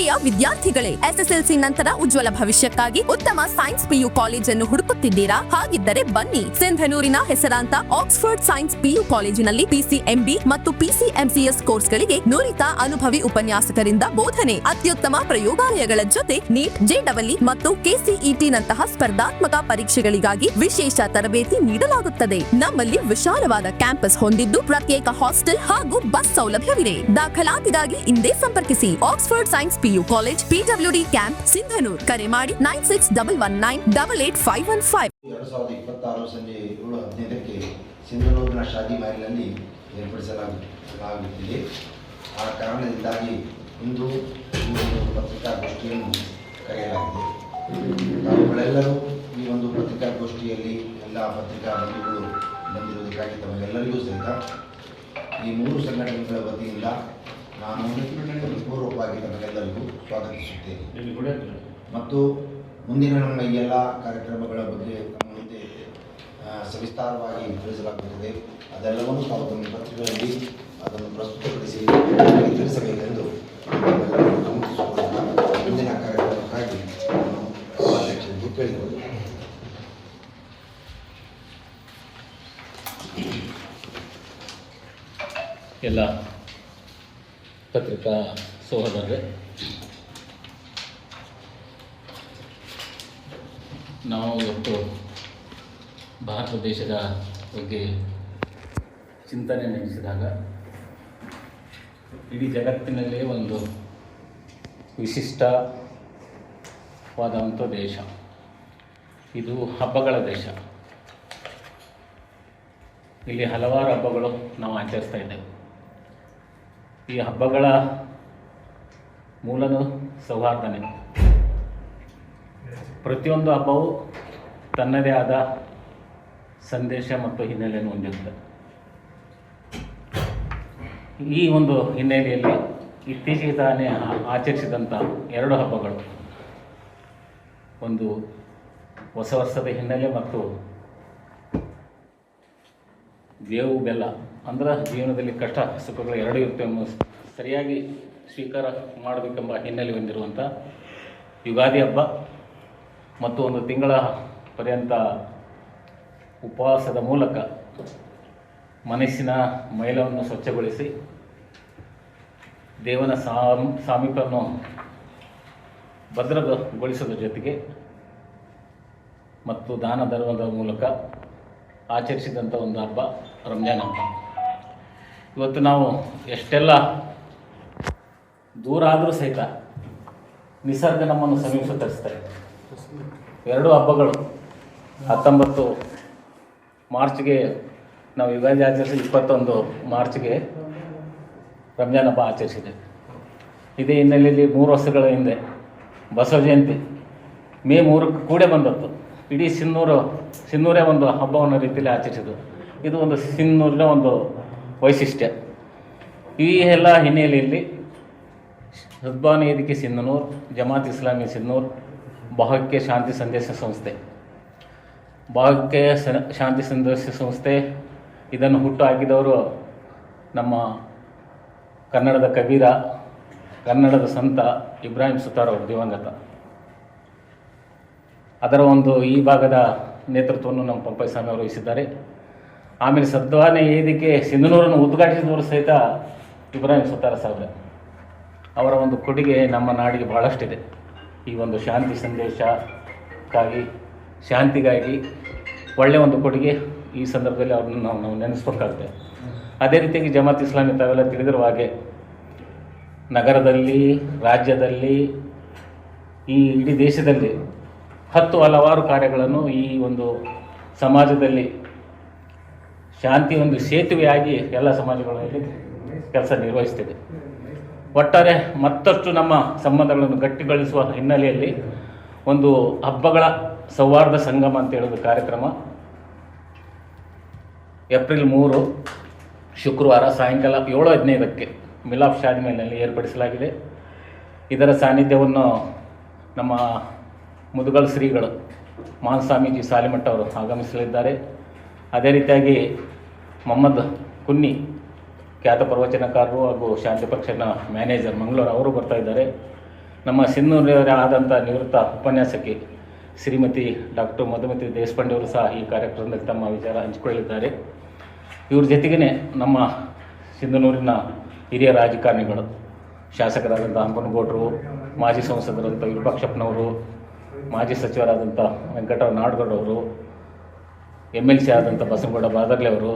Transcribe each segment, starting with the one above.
ಪ್ರಿಯ ವಿದ್ಯಾರ್ಥಿಗಳೇ, ಎಸ್ಎಸ್ಎಲ್ಸಿ ನಂತರ ಉಜ್ವಲ ಭವಿಷ್ಯಕ್ಕಾಗಿ ಉತ್ತಮ ಸೈನ್ಸ್ ಪಿಯು ಕಾಲೇಜನ್ನು ಹುಡುಕುತ್ತಿದ್ದೀರಾ? ಹಾಗಿದ್ದರೆ ಬನ್ನಿ, ಸಿಂಧನೂರಿನ ಹೆಸರಾಂತ ಆಕ್ಸ್ಫರ್ಡ್ ಸೈನ್ಸ್ ಪಿಯು ಕಾಲೇಜಿನಲ್ಲಿ ಪಿಸಿಎಂಬಿ ಮತ್ತು ಪಿಸಿಎಂಸಿಎಸ್ ಕೋರ್ಸ್ಗಳಿಗೆ ನುರಿತ ಅನುಭವಿ ಉಪನ್ಯಾಸಕರಿಂದ ಬೋಧನೆ, ಅತ್ಯುತ್ತಮ ಪ್ರಯೋಗಾಲಯಗಳ ಜೊತೆ ನೀಟ್, ಜೆಡಬ್ಲ್ಇ ಮತ್ತು ಕೆಸಿಇಟಿ ನಂತಹ ಸ್ಪರ್ಧಾತ್ಮಕ ಪರೀಕ್ಷೆಗಳಿಗಾಗಿ ವಿಶೇಷ ತರಬೇತಿ ನೀಡಲಾಗುತ್ತದೆ. ನಮ್ಮಲ್ಲಿ ವಿಶಾಲವಾದ ಕ್ಯಾಂಪಸ್ ಹೊಂದಿದ್ದು ಪ್ರತ್ಯೇಕ ಹಾಸ್ಟೆಲ್ ಹಾಗೂ ಬಸ್ ಸೌಲಭ್ಯವಿದೆ. ದಾಖಲಾತಿಗಾಗಿ ಇಂದೇ ಸಂಪರ್ಕಿಸಿ Oxford science PU college, PWD camp, Sindhanur. ಕರೆ ಮಾಡಿ 9611988515. 2026 ಸಂಜೆ 7:15ಕ್ಕೆ ಸಿಂಧನೂರಿನ ಶಾದಿ ಮಹಲ್ನಲ್ಲಿ ಏರ್ಪಡಿಸಲಾಗುತ್ತಿದೆ. ಆ ಕಾರಣದಿಂದಾಗಿ ಇಂದು ಈ ಒಂದು ಪತ್ರಿಕಾಗೋಷ್ಠಿಯನ್ನು ಕರೆಯಲಾಗಿದೆ. ತಾವುಗಳೆಲ್ಲರೂ ಈ ಒಂದು ಪತ್ರಿಕಾಗೋಷ್ಠಿಯಲ್ಲಿ ಎಲ್ಲ ಪತ್ರಿಕಾ ಬಂಧುಗಳು ಬಂದಿರುವುದಕ್ಕಾಗಿ ತಮಗೆಲ್ಲರಿಗೂ ಸಹಿತ ಈ 3 ಸಂಘಟನೆಗಳ ವತಿಯಿಂದ ನಾನು ಪೂರ್ವಕವಾಗಿ ತಮಗೆಲ್ಲರಿಗೂ ಸ್ವಾಗತಿಸುತ್ತೇನೆ. ಮತ್ತು ಮುಂದಿನ ನಮ್ಮ ಈ ಎಲ್ಲ ಕಾರ್ಯಕ್ರಮಗಳ ಬಗ್ಗೆ ನಮ್ಮ ಮುಂದೆ ಸವಿಸ್ತಾರವಾಗಿ ತಿಳಿಸಲಾಗುತ್ತದೆ. ಅದೆಲ್ಲವನ್ನು ತಾವು ತಮ್ಮ ಪತ್ರಿಕೆಗಳಲ್ಲಿ ಅದನ್ನು ಪ್ರಸ್ತುತಪಡಿಸಿ ತಿಳಿಸಬೇಕೆಂದು ಮುಂದಿನ ಕಾರ್ಯಕ್ರಮಕ್ಕಾಗಿ ನಾನು ಅಧ್ಯಕ್ಷರಿಗೆ ಕೇಳಿಕೊಳ್ಳುತ್ತೇನೆ. ಎಲ್ಲ ಪತ್ರಿಕಾ ಸಹೋದರರೇ, ನಾವು ಇವತ್ತು ಭಾರತ ದೇಶದ ಬಗ್ಗೆ ಚಿಂತನೆ ನಡೆಸಿದಾಗ ಇಡೀ ಜಗತ್ತಿನಲ್ಲೇ ಒಂದು ವಿಶಿಷ್ಟವಾದಂಥ ದೇಶ ಇದು. ಹಬ್ಬಗಳ ದೇಶ. ಇಲ್ಲಿ ಹಲವಾರು ಹಬ್ಬಗಳು ನಾವು ಆಚರಿಸ್ತಾ ಇದ್ದೇವೆ. ಈ ಹಬ್ಬಗಳ ಮೂಲನೂ ಸೌಹಾರ್ದನೆ. ಪ್ರತಿಯೊಂದು ಹಬ್ಬವು ತನ್ನದೇ ಆದ ಸಂದೇಶ ಮತ್ತು ಹಿನ್ನೆಲೆಯನ್ನು ಹೊಂದಿರುತ್ತದೆ. ಈ ಒಂದು ಹಿನ್ನೆಲೆಯಲ್ಲಿ ಇತ್ತೀಚೆಗೆ ತಾನೇ ಆಚರಿಸಿದಂಥ 2 ಹಬ್ಬಗಳು, ಒಂದು ಹೊಸ ವರ್ಷದ ಹಿನ್ನೆಲೆ ಮತ್ತು ಬೇವು ಬೆಲ್ಲ, ಅಂದ್ರೆ ಜೀವನದಲ್ಲಿ ಕಷ್ಟ ಸುಖಗಳು ಎರಡೂ ಇರ್ತವೆ ಸರಿಯಾಗಿ ಸ್ವೀಕಾರ ಮಾಡಬೇಕೆಂಬ ಹಿನ್ನೆಲೆ ಹೊಂದಿರುವಂಥ ಯುಗಾದಿ ಹಬ್ಬ ಮತ್ತು ಒಂದು ತಿಂಗಳ ಪರ್ಯಂತ ಉಪವಾಸದ ಮೂಲಕ ಮನಸ್ಸಿನ ಮೈಲವನ್ನು ಸ್ವಚ್ಛಗೊಳಿಸಿ ದೇವನ ಸಾಮೀಪ್ಯವನ್ನು ಭದ್ರಗೊಳಿಸೋದ್ರ ಜೊತೆಗೆ ಮತ್ತು ದಾನ ಧರ್ಮದ ಮೂಲಕ ಆಚರಿಸಿದಂಥ ಒಂದು ಹಬ್ಬ ರಂಜಾನ್ ಹಬ್ಬ. ಇವತ್ತು ನಾವು ಎಷ್ಟೆಲ್ಲ ದೂರ ಆದರೂ ಸಹಿತ ನಿಸರ್ಗ ನಮ್ಮನ್ನು ಸಮೀಪ ತರಿಸ್ತಾರೆ. 2 ಹಬ್ಬಗಳು 19 ಮಾರ್ಚ್ಗೆ ನಾವು ಯುಗಾದಿ ಆಚರಿಸಿ 21 ಮಾರ್ಚ್ಗೆ ರಂಜಾನ್ ಹಬ್ಬ ಆಚರಿಸಿದೆ. ಇದೇ ಹಿನ್ನೆಲೆಯಲ್ಲಿ 3 ವರ್ಷಗಳ ಹಿಂದೆ ಬಸವ ಜಯಂತಿ ಮೇ 3ಕ್ಕೆ ಕೂಡೇ ಬಂದದ್ದು. ಇಡೀ ಸಿನ್ನೂರೇ ಒಂದು ಹಬ್ಬವನ್ನು ರೀತಿಯಲ್ಲಿ ಆಚರಿಸಿದ್ದು. ಇದು ಒಂದು ಸಿನ್ನೂರಿನ ಒಂದು ವೈಶಿಷ್ಟ್ಯ. ಈ ಎಲ್ಲ ಹಿನ್ನೆಲೆಯಲ್ಲಿ ಸದ್ಭಾವನಾ ವೇದಿಕೆ ಸಿಂಧನೂರು, ಜಮಾತ್ ಇಸ್ಲಾಮಿ ಸಿನ್ನೂರು, ಭಾವೈಕ್ಯ ಶಾಂತಿ ಸಂದೇಶ ಸಂಸ್ಥೆ, ಭಾವೈಕ್ಯ ಶಾಂತಿ ಸಂದೇಶ ಸಂಸ್ಥೆ ಇದನ್ನು ಹುಟ್ಟು ಹಾಕಿದವರು ನಮ್ಮ ಕನ್ನಡದ ಕಬೀರ, ಕನ್ನಡದ ಸಂತ ಇಬ್ರಾಹಿಂ ಸುತಾರ್ ಅವರು ದಿವಂಗತ. ಅದರ ಒಂದು ಈ ಭಾಗದ ನೇತೃತ್ವವನ್ನು ನಮ್ಮ ಪಂಪಯ್ಯ ಸ್ವಾಮಿ ಅವರು ವಹಿಸಿದ್ದಾರೆ. ಆಮೇಲೆ ಸದ್ಭಾವನಾ ವೇದಿಕೆ ಸಿಂಧನೂರನ್ನು ಉದ್ಘಾಟಿಸಿದವರು ಸಹಿತ ಇಬ್ರಾಹಿಂ ಸುತಾರ್ ಸಾಹೇಬ್ರೆ. ಅವರ ಒಂದು ಕೊಡುಗೆ ನಮ್ಮ ನಾಡಿಗೆ ಬಹಳಷ್ಟಿದೆ. ಈ ಒಂದು ಶಾಂತಿ ಸಂದೇಶಕ್ಕಾಗಿ, ಶಾಂತಿಗಾಗಿ ಒಳ್ಳೆಯ ಒಂದು ಕೊಡುಗೆ ಈ ಸಂದರ್ಭದಲ್ಲಿ ಅವ್ರನ್ನ ನಾವು ನೆನೆಸ್ಬೇಕಾಗುತ್ತೆ. ಅದೇ ರೀತಿಯಾಗಿ ಜಮಾತ್ ಇಸ್ಲಾಮಿ ತಾವೆಲ್ಲ ತಿಳಿದಿರುವ ಹಾಗೆ ನಗರದಲ್ಲಿ, ರಾಜ್ಯದಲ್ಲಿ, ಈ ಇಡೀ ದೇಶದಲ್ಲಿ ಹಲವಾರು ಕಾರ್ಯಗಳನ್ನು ಈ ಒಂದು ಸಮಾಜದಲ್ಲಿ ಶಾಂತಿ ಒಂದು ಸೇತುವೆಯಾಗಿ ಎಲ್ಲ ಸಮಾಜಗಳಲ್ಲಿ ಕೆಲಸ ನಿರ್ವಹಿಸ್ತಿದೆ. ಒಟ್ಟಾರೆ ಮತ್ತಷ್ಟು ನಮ್ಮ ಸಂಬಂಧಗಳನ್ನು ಗಟ್ಟಿಗೊಳಿಸುವ ಹಿನ್ನೆಲೆಯಲ್ಲಿ ಒಂದು ಹಬ್ಬಗಳ ಸೌಹಾರ್ದ ಸಂಗಮ ಅಂತ ಹೇಳೋದು ಕಾರ್ಯಕ್ರಮ ಏಪ್ರಿಲ್ 3 ಶುಕ್ರವಾರ ಸಾಯಂಕಾಲ 7:15ಕ್ಕೆ ಮಿಲಾಫ್ ಶಾದಿ ಮಹಲ್ನಲ್ಲಿ ಏರ್ಪಡಿಸಲಾಗಿದೆ. ಇದರ ಸಾನ್ನಿಧ್ಯವನ್ನು ನಮ್ಮ ಮುದುಗಲ್ ಶ್ರೀಗಳು ಮಹಾನ್ ಸ್ವಾಮೀಜಿ ಸಾಲಿಮಠ ಅವರು ಆಗಮಿಸಲಿದ್ದಾರೆ. ಅದೇ ರೀತಿಯಾಗಿ ಮೊಹಮ್ಮದ್ ಕುನ್ನಿ ಖ್ಯಾತ ಪ್ರವಚನಕಾರರು ಹಾಗೂ ಶಾಂತಿ ಪಕ್ಷನ ಮ್ಯಾನೇಜರ್ ಮಂಗಳೂರು ಅವರು ಬರ್ತಾ ಇದ್ದಾರೆ. ನಮ್ಮ ಸಿನ್ನೂರವರೇ ಆದಂಥ ನಿವೃತ್ತ ಉಪನ್ಯಾಸಕಿ ಶ್ರೀಮತಿ ಡಾಕ್ಟರ್ ಮಧುಮತಿ ದೇಶಪಾಂಡೆ ಅವರು ಸಹ ಈ ಕಾರ್ಯಕ್ರಮದಲ್ಲಿ ತಮ್ಮ ವಿಚಾರ ಹಂಚಿಕೊಳ್ಳಲಿದ್ದಾರೆ. ಇವ್ರ ಜೊತೆಗೇ ನಮ್ಮ ಸಿಂಧನೂರಿನ ಹಿರಿಯ ರಾಜಕಾರಣಿಗಳು, ಶಾಸಕರಾದಂಥ ಹಂಪನಗೌಡರು, ಮಾಜಿ ಸಂಸದರಂಥ ವಿರೂಪಾಕ್ಷಪ್ಪನವರು, ಮಾಜಿ ಸಚಿವರಾದಂಥ ವೆಂಕಟರಾವ್ ನಾಡಗೌಡವರು, MLC ಆದಂಥ ಬಸನಗೌಡ ಬಾದರ್ಲೆ ಅವರು,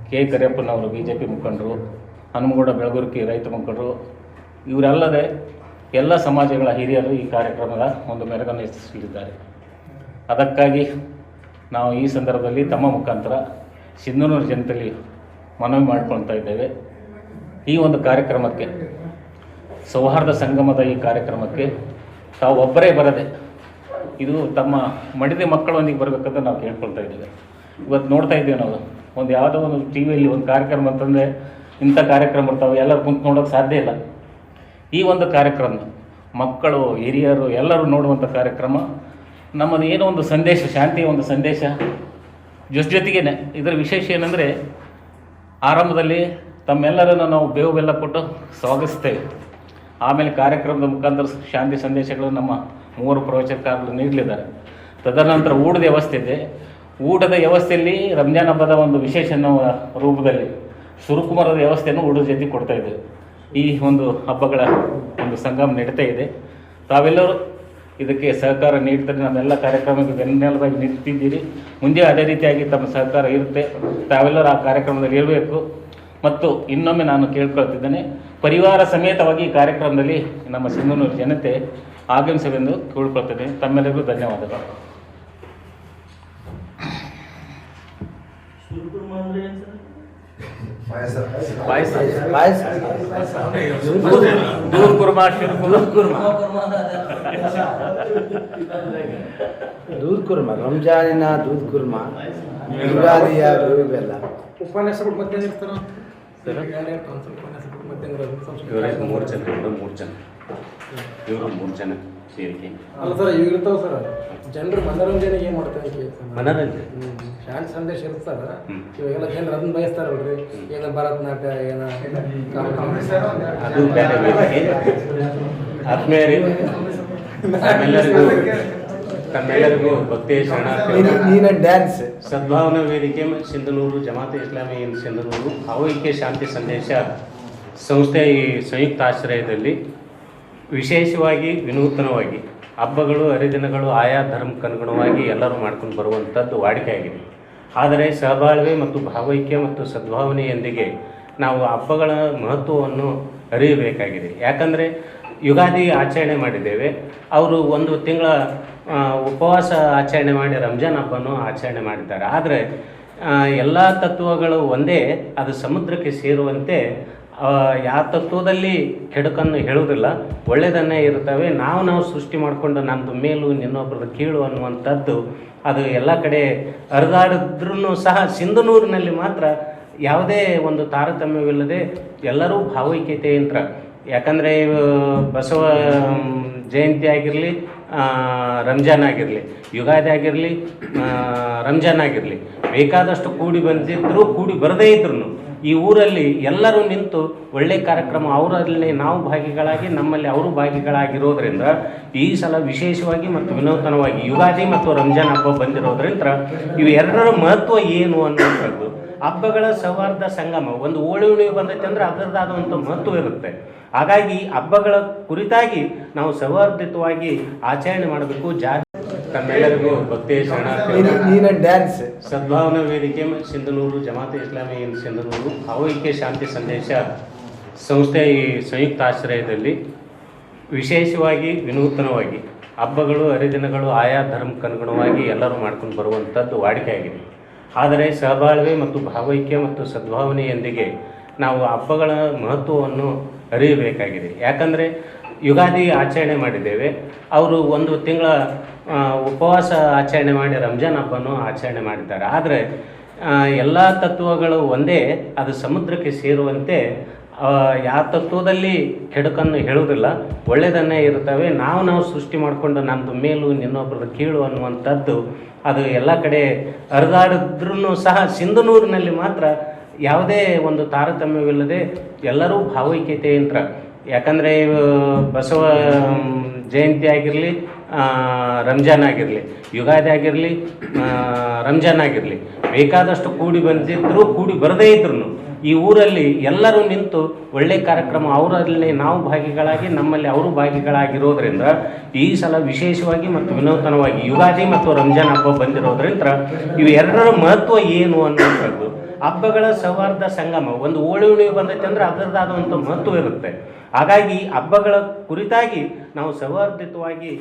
ಕೆ ಕರಿಯಪ್ಪನವರು BJP ಮುಖಂಡರು, ಹನುಮಗೌಡ ಬೆಳಗುರ್ಕಿ ರೈತ ಮುಖಂಡರು, ಇವರಲ್ಲದೆ ಎಲ್ಲ ಸಮಾಜಗಳ ಹಿರಿಯರು ಈ ಕಾರ್ಯಕ್ರಮದ ಒಂದು ಮೆರುಗನ್ನು ಹೆಚ್ಚಿಸಲಿದ್ದಾರೆ. ಅದಕ್ಕಾಗಿ ನಾವು ಈ ಸಂದರ್ಭದಲ್ಲಿ ತಮ್ಮ ಮುಖಾಂತರ ಸಿಂಧನೂರು ಜನತೆಯಲ್ಲಿ ಮನವಿ ಮಾಡಿಕೊಳ್ತಾ ಇದ್ದೇವೆ. ಈ ಒಂದು ಕಾರ್ಯಕ್ರಮಕ್ಕೆ, ಸೌಹಾರ್ದ ಸಂಗಮದ ಈ ಕಾರ್ಯಕ್ರಮಕ್ಕೆ ತಾವು ಒಬ್ಬರೇ ಬರದೆ, ಇದು ತಮ್ಮ ಮಡಿದ ಮಕ್ಕಳೊಂದಿಗೆ ಬರಬೇಕಂತ ನಾವು ಕೇಳ್ಕೊಳ್ತಾ ಇದ್ದೇವೆ. ಇವತ್ತು ನೋಡ್ತಾ ಇದ್ದೇವೆ ನಾವು, ಒಂದು ಯಾವುದೋ ಒಂದು TV ಒಂದು ಕಾರ್ಯಕ್ರಮ ಅಂತಂದರೆ ಇಂಥ ಕಾರ್ಯಕ್ರಮ ಬರ್ತಾವೆ, ಎಲ್ಲರೂ ಕುಂತು ನೋಡೋಕ್ಕೆ ಸಾಧ್ಯ ಇಲ್ಲ. ಈ ಒಂದು ಕಾರ್ಯಕ್ರಮ ಮಕ್ಕಳು, ಹಿರಿಯರು ಎಲ್ಲರೂ ನೋಡುವಂಥ ಕಾರ್ಯಕ್ರಮ. ನಮ್ಮದು ಏನೋ ಒಂದು ಸಂದೇಶ, ಶಾಂತಿಯ ಒಂದು ಸಂದೇಶ ಜೊತೆಗೇ ಇದರ ವಿಶೇಷ ಏನಂದರೆ, ಆರಂಭದಲ್ಲಿ ತಮ್ಮೆಲ್ಲರನ್ನು ನಾವು ಬೇವು ಬೆಲ್ಲ ಕೊಟ್ಟು ಸ್ವಾಗತಿಸ್ತೇವೆ. ಆಮೇಲೆ ಕಾರ್ಯಕ್ರಮದ ಮುಖಾಂತರ ಶಾಂತಿ ಸಂದೇಶಗಳು ನಮ್ಮ 3 ಪ್ರವಚನಕಾರರು ನೀಡಲಿದ್ದಾರೆ. ತದನಂತರ ಊಟದ ವ್ಯವಸ್ಥೆ ಇದೆ. ಊಟದ ವ್ಯವಸ್ಥೆಯಲ್ಲಿ ರಂಜಾನ್ ಹಬ್ಬದ ಒಂದು ವಿಶೇಷ ರೂಪದಲ್ಲಿ ಸುರುಕುಮರದ ವ್ಯವಸ್ಥೆಯನ್ನು ಊಟದ ಜೊತೆ ಕೊಡ್ತಾ ಇದ್ದೇವೆ. ಈ ಒಂದು ಹಬ್ಬಗಳ ಒಂದು ಸಂಗಮ ನಡೀತಾ ಇದೆ. ತಾವೆಲ್ಲರೂ ಇದಕ್ಕೆ ಸಹಕಾರ ನೀಡ್ತಾರೆ. ನಮ್ಮೆಲ್ಲ ಕಾರ್ಯಕ್ರಮಕ್ಕೆ ಬೆನ್ನೆಲುಬಾಗಿ ನಿಂತಿದ್ದೀರಿ. ಮುಂದೆ ಅದೇ ರೀತಿಯಾಗಿ ತಮ್ಮ ಸಹಕಾರ ಇರುತ್ತೆ. ತಾವೆಲ್ಲರೂ ಆ ಕಾರ್ಯಕ್ರಮದಲ್ಲಿ ಇರಬೇಕು. ಮತ್ತು ಇನ್ನೊಮ್ಮೆ ನಾನು ಕೇಳ್ಕೊಳ್ತಿದ್ದೇನೆ, ಪರಿವಾರ ಸಮೇತವಾಗಿ ಈ ಕಾರ್ಯಕ್ರಮದಲ್ಲಿ ನಮ್ಮ ಸಿಂಧನೂರು ಜನತೆ ಆಗಮಿಸಬೇಕೆಂದು ಕೇಳ್ಕೊಳ್ತಿದ್ದೇನೆ. ತಮ್ಮೆಲ್ಲರಿಗೂ ಧನ್ಯವಾದಗಳು. ದೂದ್ ಕುರ್ಮಾ, ದೂದ್ ಕುರ್ಮಾ, ರಂಜಾನಿನ ದೂದ್ ಕುರ್ಮಾ, ಯುಗಾದಿಯ ಬೇವು ಬೆಲ್ಲ. ಉಪನ್ಯಾಸಗಳು ಮತ್ತೆ ಇರ್ತಾರ ಇವರೇ 3 ಜನ, ಇವರು 3 ಜನ ಸೇರಿಕೆ. ಅಲ್ಲ ಸರ್, ಇವ್ ಇರ್ತಾವ ಸರ್. ಜನರು ಮನೋರಂಜನೆಗೆ ಏನ್ ಮಾಡ್ತಾರೆ? ಮನೋರಂಜನೆ ಶಾಂತಿ ಸಂದೇಶ ಇರ್ತಾರ. ಇವಾಗೆಲ್ಲ ಜನರು ಅದನ್ನ ಬಯಸ್ತಾರಲ್ರಿ, ಏನ ಭರತನಾಟ್ಯ, ಏನ ಅದು ಬೇರೆ ವೇದಿಕೆ. ಆತ್ಮೀಯರೇ, ತಮ್ಮೆಲ್ಲರಿಗೂ ಭಕ್ತಿಯ ಶರಣಾರ್ಥಿ. ಡ್ಯಾನ್ಸ್ ಸದ್ಭಾವನಾ ವೇದಿಕೆ ಸಿಂಧನೂರು, ಜಮಾತೆ ಇಸ್ಲಾಮಿ ಇನ್ ಸಿಂಧನೂರು, ಭಾವೈಕ್ಯ ಶಾಂತಿ ಸಂದೇಶ ಸಂಸ್ಥೆ ಈ ಸಂಯುಕ್ತ ಆಶ್ರಯದಲ್ಲಿ ವಿಶೇಷವಾಗಿ ವಿನೂತನವಾಗಿ ಹಬ್ಬಗಳು, ಹರಿದಿನಗಳು ಆಯಾ ಧರ್ಮಕ್ಕನುಗುಣವಾಗಿ ಎಲ್ಲರೂ ಮಾಡ್ಕೊಂಡು ಬರುವಂಥದ್ದು ವಾಡಿಕೆಯಾಗಿದೆ. ಆದರೆ ಸಹಬಾಳ್ವೆ ಮತ್ತು ಭಾವೈಕ್ಯ ಮತ್ತು ಸದ್ಭಾವನೆಯೊಂದಿಗೆ ನಾವು ಹಬ್ಬಗಳ ಮಹತ್ವವನ್ನು ಅರಿಯಬೇಕಾಗಿದೆ. ಯಾಕಂದರೆ ಯುಗಾದಿ ಆಚರಣೆ ಮಾಡಿದ್ದೇವೆ, ಅವರು 1 ತಿಂಗಳ ಉಪವಾಸ ಆಚರಣೆ ಮಾಡಿ ರಂಜಾನ್ ಹಬ್ಬನೂ ಆಚರಣೆ ಮಾಡಿದ್ದಾರೆ. ಆದರೆ ಎಲ್ಲ ತತ್ವಗಳು ಒಂದೇ, ಅದು ಸಮುದ್ರಕ್ಕೆ ಸೇರುವಂತೆ ಯಾವ ತತ್ವದಲ್ಲಿ ಕೆಡುಕನ್ನು ಹೇಳುವುದಿಲ್ಲ, ಒಳ್ಳೆಯದನ್ನೇ ಇರ್ತವೆ. ನಾವು ಸೃಷ್ಟಿ ಮಾಡಿಕೊಂಡು ನಮ್ಮದು ಮೇಲು ಇನ್ನೊಬ್ಬರದ್ದು ಕೀಳು ಅನ್ನುವಂಥದ್ದು ಅದು ಎಲ್ಲ ಕಡೆ ಹರಿದಾಡಿದ್ರೂ ಸಹ ಸಿಂಧನೂರಿನಲ್ಲಿ ಮಾತ್ರ ಯಾವುದೇ ಒಂದು ತಾರತಮ್ಯವಿಲ್ಲದೆ ಎಲ್ಲರೂ ಭಾವೈಕ್ಯತೆಯಿಂದ, ಯಾಕಂದರೆ ಬಸವ ಜಯಂತಿ ಆಗಿರಲಿ, ರಂಜಾನ್ ಆಗಿರಲಿ, ಯುಗಾದಿ ಆಗಿರಲಿ, ರಂಜಾನ್ ಆಗಿರಲಿ, ಬೇಕಾದಷ್ಟು ಕೂಡಿ ಬಂದಿದ್ದರೂ ಕೂಡಿ ಬರದೇ ಇದ್ರೂ ಈ ಊರಲ್ಲಿ ಎಲ್ಲರೂ ನಿಂತು ಒಳ್ಳೆಯ ಕಾರ್ಯಕ್ರಮ, ಅವರಲ್ಲಿ ನಾವು ಭಾಗಿಗಳಾಗಿ ನಮ್ಮಲ್ಲಿ ಅವರು ಭಾಗಿಗಳಾಗಿರೋದ್ರಿಂದ ಈ ಸಲ ವಿಶೇಷವಾಗಿ ಮತ್ತು ವಿನೂತನವಾಗಿ ಯುಗಾದಿ ಮತ್ತು ರಂಜಾನ್ ಹಬ್ಬ ಬಂದಿರೋದ್ರಿಂದ ಇವು ಎರಡರ ಮಹತ್ವ ಏನು ಅನ್ನುವಂಥದ್ದು. ಹಬ್ಬಗಳ ಸೌಹಾರ್ದ ಸಂಗಮ, ಒಂದು ಹೋಳಿ ಹುಣ್ಣಿಮೆ ಬಂದೈತೆ ಅಂದರೆ ಅದರದ್ದಾದಂಥ ಮಹತ್ವ ಇರುತ್ತೆ. ಹಾಗಾಗಿ ಹಬ್ಬಗಳ ಕುರಿತಾಗಿ ನಾವು ಸೌಹಾರ್ದಿತವಾಗಿ ಆಚರಣೆ ಮಾಡಬೇಕು. ತಮ್ಮೆಲ್ಲರಿಗೂ ಭಕ್ತಿಯ ಶರಣಾರ್ಥಿ. ಡ್ಯಾನ್ಸ್ ಸದ್ಭಾವನಾ ವೇದಿಕೆ ಸಿಂಧನೂರು, ಜಮಾತೆ ಇಸ್ಲಾಮಿ ಇನ್ ಸಿಂಧನೂರು, ಭಾವೈಕ್ಯ ಶಾಂತಿ ಸಂದೇಶ ಸಂಸ್ಥೆ ಈ ಸಂಯುಕ್ತ ಆಶ್ರಯದಲ್ಲಿ ವಿಶೇಷವಾಗಿ ವಿನೂತನವಾಗಿ ಹಬ್ಬಗಳು, ಹರಿದಿನಗಳು ಆಯಾ ಧರ್ಮಕ್ಕನುಗುಣವಾಗಿ ಎಲ್ಲರೂ ಮಾಡ್ಕೊಂಡು ಬರುವಂಥದ್ದು ವಾಡಿಕೆಯಾಗಿದೆ. ಆದರೆ ಸಹಬಾಳ್ವೆ ಮತ್ತು ಭಾವೈಕ್ಯ ಮತ್ತು ಸದ್ಭಾವನೆಯೊಂದಿಗೆ ನಾವು ಹಬ್ಬಗಳ ಮಹತ್ವವನ್ನು ಅರಿಯಬೇಕಾಗಿದೆ. ಯಾಕಂದರೆ ಯುಗಾದಿ ಆಚರಣೆ ಮಾಡಿದ್ದೇವೆ, ಅವರು 1 ತಿಂಗಳ ಉಪವಾಸ ಆಚರಣೆ ಮಾಡಿ ರಂಜಾನ್ ಹಬ್ಬನೂ ಆಚರಣೆ ಮಾಡಿದ್ದಾರೆ. ಆದರೆ ಎಲ್ಲ ತತ್ವಗಳು ಒಂದೇ, ಅದು ಸಮುದ್ರಕ್ಕೆ ಸೇರುವಂತೆ ಯಾವ ತತ್ವದಲ್ಲಿ ಕೆಡುಕನ್ನು ಹೇಳುವುದಿಲ್ಲ, ಒಳ್ಳೆಯದನ್ನೇ ಇರ್ತವೆ. ನಾವು ಸೃಷ್ಟಿ ಮಾಡಿಕೊಂಡು ನಮ್ಮದು ಮೇಲು ಇನ್ನೊಬ್ಬರದ್ದು ಕೀಳು ಅನ್ನುವಂಥದ್ದು ಅದು ಎಲ್ಲ ಕಡೆ ಹರಿದಾಡಿದ್ರೂ ಸಹ ಸಿಂಧನೂರಿನಲ್ಲಿ ಮಾತ್ರ ಯಾವುದೇ ಒಂದು ತಾರತಮ್ಯವಿಲ್ಲದೆ ಎಲ್ಲರೂ ಭಾವೈಕ್ಯತೆಯಿಂದ, ಯಾಕಂದರೆ ಬಸವ ಜಯಂತಿ ಆಗಿರಲಿ, ರಂಜಾನ್ ಆಗಿರಲಿ, ಯುಗಾದಿ ಆಗಿರಲಿ, ರಂಜಾನ್ ಆಗಿರಲಿ, ಬೇಕಾದಷ್ಟು ಕೂಡಿ ಬಂದಿದ್ದರು, ಕೂಡಿ ಬರದೇ ಇದ್ರು ಈ ಊರಲ್ಲಿ ಎಲ್ಲರೂ ನಿಂತು ಒಳ್ಳೆಯ ಕಾರ್ಯಕ್ರಮ, ಅವರಲ್ಲಿ ನಾವು ಭಾಗಿಗಳಾಗಿ ನಮ್ಮಲ್ಲಿ ಅವರು ಭಾಗಿಗಳಾಗಿರೋದ್ರಿಂದ ಈ ಸಲ ವಿಶೇಷವಾಗಿ ಮತ್ತು ವಿನೂತನವಾಗಿ ಯುಗಾದಿ ಮತ್ತು ರಂಜಾನ್ ಹಬ್ಬ ಬಂದಿರೋದ್ರಿಂದ ಇವು ಎರಡರ ಮಹತ್ವ ಏನು ಅನ್ನುವಂಥದ್ದು, ಹಬ್ಬಗಳ ಸೌಹಾರ್ದ ಸಂಗಮ. ಒಂದು ಹೋಳಿ ಹುಣ್ಣಿಮೆ ಬಂದೈತೆ ಅಂದರೆ ಅದರದ್ದಾದಂಥ ಮಹತ್ವ ಇರುತ್ತೆ. ಹಾಗಾಗಿ ಹಬ್ಬಗಳ ಕುರಿತಾಗಿ ನಾವು ಸೌಹಾರ್ದಿತವಾಗಿ